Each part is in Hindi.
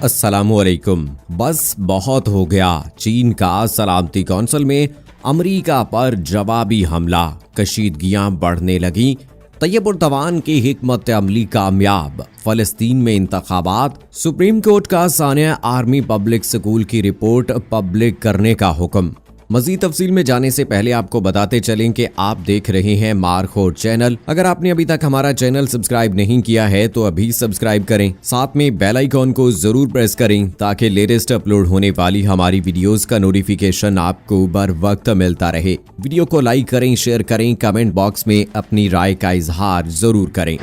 अस्सलामुअलैकुम। बस बहुत हो गया। चीन का सलामती कौंसिल में अमेरिका पर जवाबी हमला, कशीदगियां बढ़ने लगी। तैयब उर्दवान की हिकमत अमली कामयाब। फलस्तीन में इंतखाबात, सुप्रीम कोर्ट का सानिया आर्मी पब्लिक स्कूल की रिपोर्ट पब्लिक करने का हुक्म। मजीद तफसील में जाने से पहले आपको बताते चलें कि आप देख रहे हैं मारखोर चैनल। अगर आपने अभी तक हमारा चैनल सब्सक्राइब नहीं किया है तो अभी सब्सक्राइब करें, साथ में बेल आइकॉन को जरूर प्रेस करें ताकि लेटेस्ट अपलोड होने वाली हमारी वीडियोस का नोटिफिकेशन आपको बर वक्त मिलता रहे। वीडियो को लाइक करें, शेयर करें, कमेंट बॉक्स में अपनी राय का इजहार जरूर करें।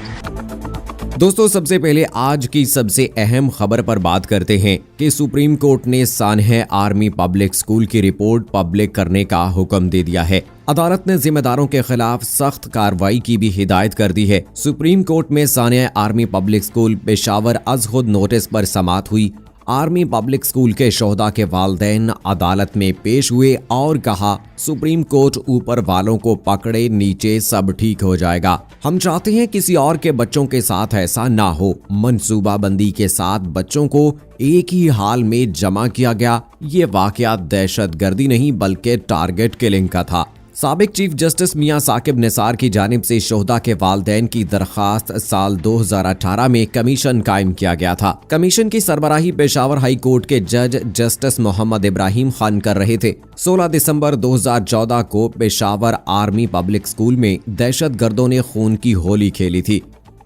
दोस्तों, सबसे पहले आज की सबसे अहम खबर पर बात करते हैं कि सुप्रीम कोर्ट ने सानिया आर्मी पब्लिक स्कूल की रिपोर्ट पब्लिक करने का हुक्म दे दिया है। अदालत ने जिम्मेदारों के खिलाफ सख्त कार्रवाई की भी हिदायत कर दी है। सुप्रीम कोर्ट में सानिया आर्मी पब्लिक स्कूल पेशावर अज खुद नोटिस पर समाअत हुई। आर्मी पब्लिक स्कूल के शोहदा के वालिदैन अदालत में पेश हुए और कहा, सुप्रीम कोर्ट ऊपर वालों को पकड़े, नीचे सब ठीक हो जाएगा। हम चाहते हैं किसी और के बच्चों के साथ ऐसा ना हो। मंसूबाबंदी के साथ बच्चों को एक ही हाल में जमा किया गया। ये वाकया दहशतगर्दी नहीं बल्कि टारगेट किलिंग का था। साबिक चीफ जस्टिस मियां साकिब निसार की जानिब से शोहदा के वालिदैन की दरखास्त साल 2018 में कमीशन कायम किया गया था। कमीशन की सरबराही पेशावर हाई कोर्ट के जज जस्टिस मोहम्मद इब्राहिम खान कर रहे थे। 16 दिसंबर 2014 को पेशावर आर्मी पब्लिक स्कूल में दहशतगर्दों ने खून की होली खेली थी।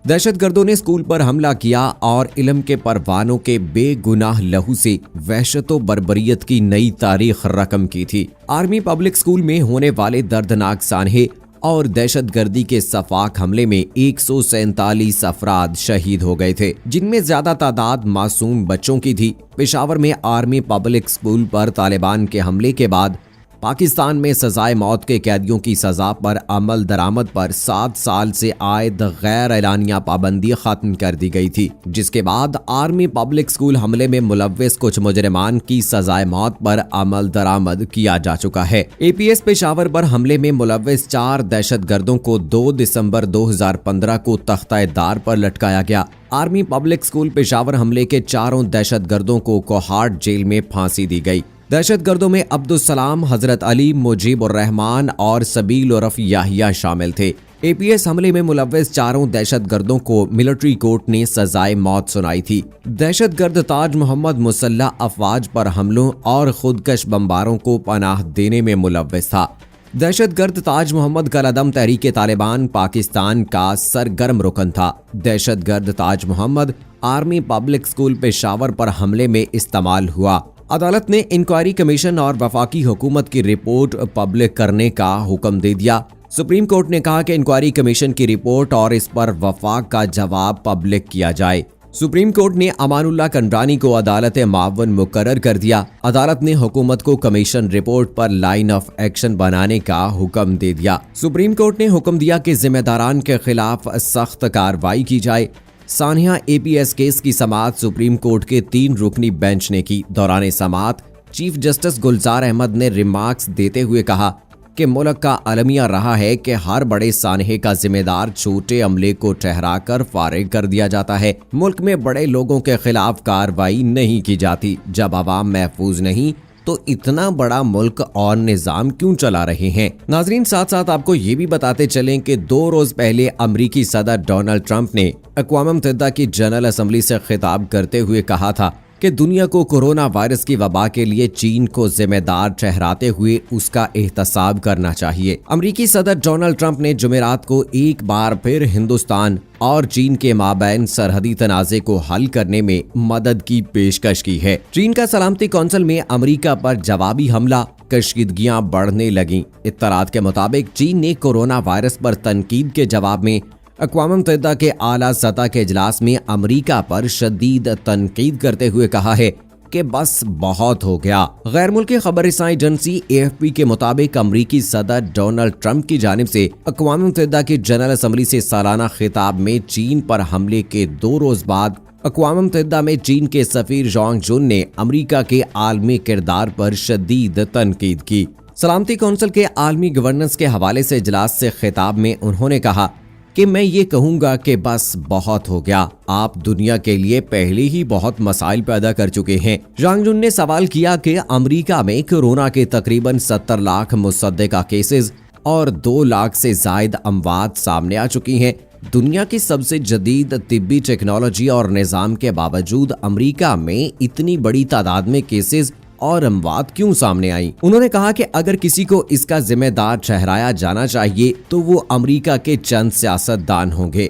दहशतगर्दों ने स्कूल पर हमला किया और इल्म के परवानों के बेगुनाह लहू से वहशतो बर्बरियत की नई तारीख रकम की थी। आर्मी पब्लिक स्कूल में होने वाले दर्दनाक सानहे और दहशतगर्दी के सफाक हमले में 147 अफराद शहीद हो गए थे, जिनमें ज्यादा तादाद मासूम बच्चों की थी। पेशावर में आर्मी पब्लिक स्कूल पर तालिबान के हमले के बाद पाकिस्तान में सजाए मौत के कैदियों की सजा पर अमल दरामद पर 7 साल से आयद गैर एलानिया पाबंदी खत्म कर दी गई थी, जिसके बाद आर्मी पब्लिक स्कूल हमले में मुलव्विस कुछ मुजरिमान की सजाए मौत पर अमल दरामद किया जा चुका है। APS पेशावर पर हमले में मुलव्विस 4 दहशतगर्दों को 2 दिसंबर 2015 को तख्ता-ए-दार पर लटकाया गया। आर्मी पब्लिक स्कूल पेशावर हमले के 4 दहशतगर्दों को कोहाट जेल में फांसी दी गई। दहशतगर्दों में अब्दुल सलाम, हजरत अली, मुजीबुर रहमान और सबील उर्फ याहिया शामिल थे। APS हमले में मुलव्विस 4 दहशतगर्दों को मिलिट्री कोर्ट ने सजाए मौत सुनाई थी। दहशतगर्द ताज मोहम्मद मुसल्लह अफवाज पर हमलों और खुदकश बमबारों को पनाह देने में मुलव्विस था। दहशतगर्द ताज मोहम्मद कलअदम तहरीक तालिबान पाकिस्तान का सरगर्म रुकन था। दहशतगर्द Taj Mohammad army public school Peshawar पर हमले में इस्तेमाल हुआ। अदालत ने इंक्वायरी कमीशन और वफाकी हुकूमत की रिपोर्ट पब्लिक करने का हुक्म दे दिया। सुप्रीम कोर्ट ने कहा कि इंक्वायरी कमीशन की रिपोर्ट और इस पर वफाक का जवाब पब्लिक किया जाए। सुप्रीम कोर्ट ने अमानुल्लाह कंडरानी को अदालत मावन मुकर्रर कर दिया। अदालत ने हुकूमत को कमीशन रिपोर्ट पर लाइन ऑफ एक्शन बनाने का हुक्म दे दिया। सुप्रीम कोर्ट ने हुक्म दिया कि जिम्मेदारान के खिलाफ सख्त कार्रवाई की जाए। सानिया APS केस की समाअत सुप्रीम कोर्ट के 3 रुकनी बेंच ने की। दौरान समाअत चीफ जस्टिस गुलजार अहमद ने रिमार्क्स देते हुए कहा कि मुल्क का अलमिया रहा है कि हर बड़े सानहे का जिम्मेदार छोटे अमले को ठहराकर फारिग कर दिया जाता है। मुल्क में बड़े लोगों के खिलाफ कार्रवाई नहीं की जाती। जब आवाम महफूज नहीं तो इतना बड़ा मुल्क और निजाम क्यों चला रहे हैं। नाजरीन, साथ साथ आपको ये भी बताते चलें कि 2 रोज पहले अमरीकी सदर डोनाल्ड ट्रंप ने अक़वाम मुत्तहिदा की जनरल असम्बली से खिताब करते हुए कहा था कि दुनिया को कोरोना वायरस की वबा के लिए चीन को जिम्मेदार ठहराते हुए उसका एहतसाब करना चाहिए। अमरीकी सदर डोनाल्ड ट्रंप ने जुमेरात को एक बार फिर हिंदुस्तान और चीन के माबैन सरहदी तनाज़े को हल करने में मदद की पेशकश की है। चीन का सलामती कौंसिल में अमेरिका पर जवाबी हमला, कशीदगियां बढ़ने लगीं। इत्तलात के मुताबिक चीन ने कोरोना वायरस पर तनकीद के जवाब में अक़वाम मुत्तहिदा के आला सतह के इजलास में अमेरिका पर शदीद तनकीद करते हुए कहा है कि बस बहुत हो गया। गैर मुल्की खबर रसाई एजेंसी AFP के मुताबिक अमरीकी सदर डोनाल्ड ट्रंप की जानिब से अक़वाम मुत्तहिदा की जनरल असम्बली से सालाना खिताब में चीन पर हमले के 2 रोज बाद अक़वाम मुत्तहिदा में चीन के सफीर जोंग जुन ने अमरीका के आलमी किरदार पर शदीद तनकीद की। सलामती कौंसिल के आलमी गवर्नेंस के हवाले से इजलास से खिताब में उन्होंने कहा कि मैं ये कहूंगा कि बस बहुत हो गया, आप दुनिया के लिए पहले ही बहुत मसाइल पैदा कर चुके हैं। जांग जुन ने सवाल किया कि अमेरिका में कोरोना के तकरीबन 70 लाख मुसद्दका केसेस और 2 लाख से जायद अमवात सामने आ चुकी हैं। दुनिया की सबसे जदीद तिब्बी टेक्नोलॉजी और निजाम के बावजूद अमेरिका में इतनी बड़ी तादाद में केसेस और अमवात क्यों सामने आई? उन्होंने कहा कि अगर किसी को इसका जिम्मेदार ठहराया जाना चाहिए तो वो अमेरिका के चंद सियासतदान होंगे।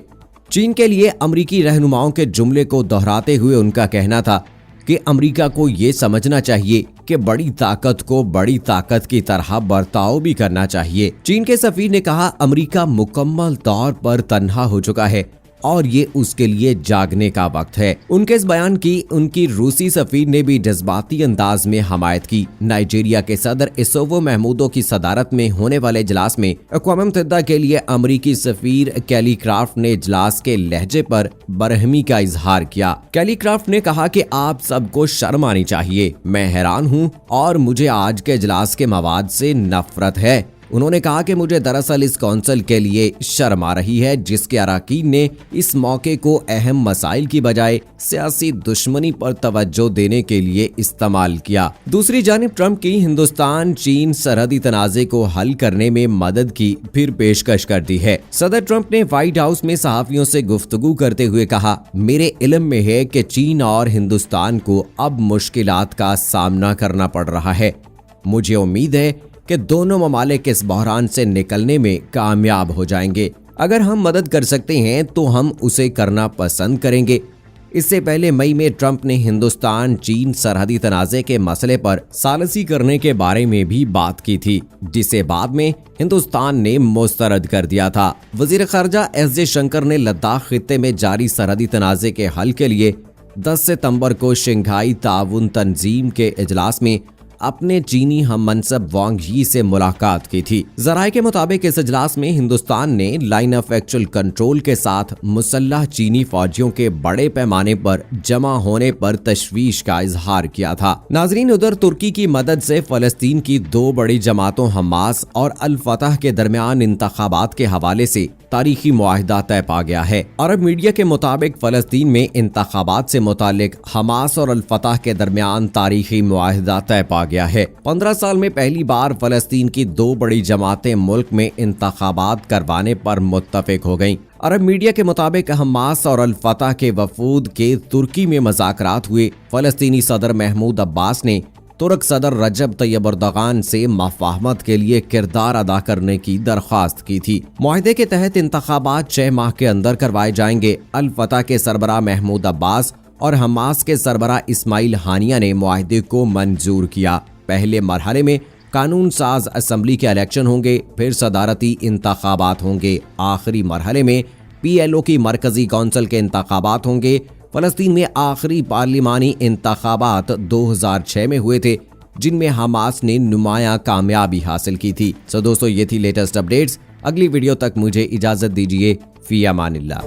चीन के लिए अमेरिकी रहनुमाओं के जुमले को दोहराते हुए उनका कहना था कि अमेरिका को ये समझना चाहिए कि बड़ी ताकत को बड़ी ताकत की तरह बर्ताव भी करना चाहिए। चीन के सफीर ने कहा, अमेरिका मुकम्मल तौर पर तन्हा हो चुका है और ये उसके लिए जागने का वक्त है। उनके इस बयान की उनकी रूसी सफीर ने भी जज्बाती अंदाज में हमायत की। नाइजीरिया के सदर इसोवो महमूदो की सदारत में होने वाले इजलास में अक़वाम मुत्तहिदा के लिए अमेरिकी सफीर कैली क्राफ्ट ने इजलास के लहजे पर बरहमी का इजहार किया। कैली क्राफ्ट ने कहा कि आप सबको शर्म आनी चाहिए, मैं हैरान हूँ और मुझे आज के इजलास के मवाद से नफरत है। उन्होंने कहा कि मुझे दरअसल इस कौंसिल के लिए शर्म आ रही है जिसके अरकान ने इस मौके को अहम मसाइल की बजाय सियासी दुश्मनी पर तवज्जो देने के लिए इस्तेमाल किया। दूसरी जानिब ट्रंप की हिंदुस्तान चीन सरहदी तनाज़े को हल करने में मदद की फिर पेशकश कर दी है। सदर ट्रंप ने व्हाइट हाउस में सहाफियों से गुफ्तगू करते हुए कहा, मेरे इल्म में है कि चीन और हिंदुस्तान को अब मुश्किलात का सामना करना पड़ रहा है। मुझे उम्मीद है कि दोनों ममालिक इस बहरान से निकलने में कामयाब हो जाएंगे। अगर हम मदद कर सकते हैं तो हम उसे करना पसंद करेंगे। इससे पहले मई में ट्रंप ने हिंदुस्तान चीन सरहदी तनाज़े के मसले पर सालसी करने के बारे में भी बात की थी, जिसे बाद में हिंदुस्तान ने मुस्तरद कर दिया था। वजीर खारजा एस जयशंकर ने लद्दाख खित्ते में जारी सरहदी तनाज़े के हल के लिए 10 सितंबर को शंघाई ताउन तंजीम के इजलास में अपने चीनी हम मनसब वांग यी से मुलाकात की थी। जराये के मुताबिक इस इजलास में हिंदुस्तान ने लाइन ऑफ एक्चुअल कंट्रोल के साथ मुसल्लह चीनी फौजियों के बड़े पैमाने पर जमा होने पर तशवीश का इजहार किया था। नाजरीन, उधर तुर्की की मदद से फलस्तीन की 2 बड़ी जमातों हमास और अल फतह के दरमियान इंतखाबात के हवाले से तारीखी मुआहिदा तय पा गया है। अरब मीडिया के मुताबिक फलस्तीन में इंतखाबात से मुतालिक हमास और अल फतह के दरमियान तारीखी मुआहिदा तय पा गया है। 15 साल में पहली बार फलस्तीन की 2 बड़ी जमातें मुल्क में इंतखाबात करवाने पर मुत्तफिक हो गईं। अरब मीडिया के मुताबिक हमास और अल फतह के वफूद के तुर्की में मुज़ाकरात हुए। फलस्तीनी सदर महमूद अब्बास ने तुर्क सदर रजब तैयब एर्दोगान से मफाहमत के लिए किरदार अदा करने की दरख्वास्त की थी। मुआहिदे के तहत इंतखाबात 6 माह के अंदर करवाए जाएंगे। अल फतह के सरबराह महमूद अब्बास और हमास के सरबराह इस्माइल हानिया ने मुआहिदे को मंजूर किया। पहले मरहले में कानून साज असम्बली के इलेक्शन होंगे, फिर सदारती इंतखाबात होंगे। आखिरी मरहले में PLO की मरकजी कौंसिल के इंतखाबात होंगे। फलस्तीन में आखिरी पार्लिमानी इंतखाबात 2006 में हुए थे, जिनमें हमास ने नुमाया कामयाबी हासिल की थी। सो दोस्तों, ये थी लेटेस्ट अपडेट्स। अगली वीडियो तक मुझे इजाजत दीजिए। फी अमानिल्लाह।